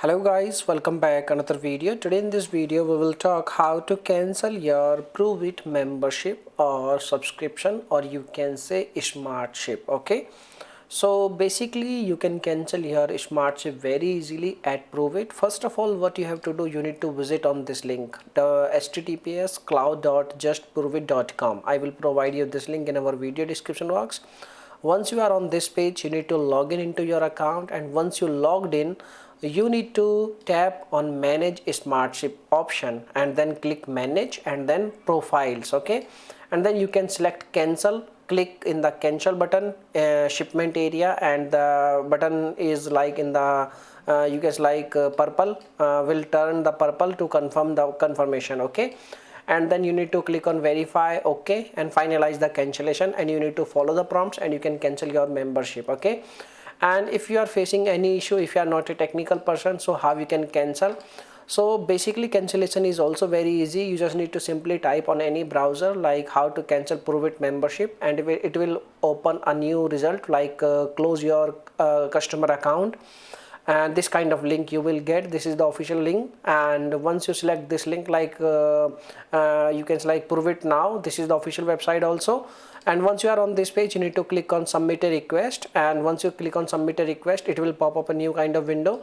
Hello guys, welcome back another video. Today in this video we will talk how to cancel your Pruvit membership or subscription, or you can say SmartShip. Okay, so basically you can cancel your SmartShip very easily at Pruvit. First of all, what you have to do, you need to visit on this link, the https cloud.justpruvit.com. I will provide you this link in our video description box. Once you are on this page, you need to log in into your account, and once you logged in, you need to tap on manage SmartShip option and then click manage and then profiles. Okay, and then you can select cancel. Click in the cancel button, shipment area, and the button is like in the you guys like purple, will turn the purple to confirm the confirmation. Okay, and then you need to click on verify, okay, and finalize the cancellation, and you need to follow the prompts and you can cancel your membership. Okay, and if you are facing any issue, if you are not a technical person, so how you can cancel? So basically cancellation is also very easy. You just need to simply type on any browser like how to cancel Pruvit membership, and it will open a new result like close your customer account, and this kind of link you will get. This is the official link, and once you select this link, like you can select Pruvit now. This is the official website also, and once you are on this page, you need to click on submit a request, and once you click on submit a request, it will pop up a new kind of window.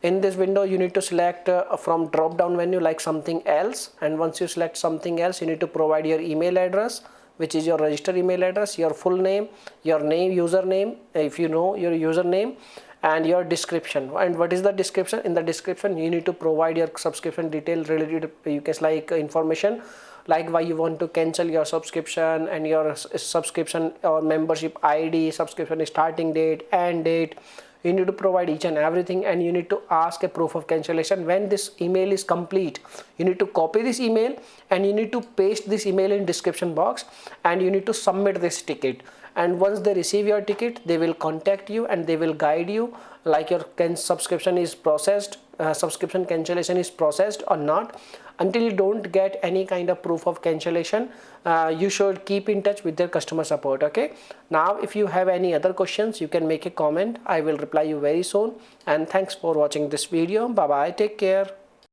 In this window you need to select from drop down menu like something else, and once you select something else, you need to provide your email address, which is your registered email address, your full name, your name, username if you know your username, and your description. And what is the description? In the description you need to provide your subscription detail related, you can like information like why you want to cancel your subscription, and your subscription or membership ID, subscription starting date, end date. You need to provide each and everything, and you need to ask a proof of cancellation. When this email is complete, you need to copy this email and you need to paste this email in description box, and you need to submit this ticket. And once they receive your ticket, they will contact you and they will guide you like your subscription is processed, subscription cancellation is processed or not. Until you don't get any kind of proof of cancellation, you should keep in touch with their customer support. Okay, now if you have any other questions, you can make a comment. I will reply you very soon, and thanks for watching this video. Bye bye, take care.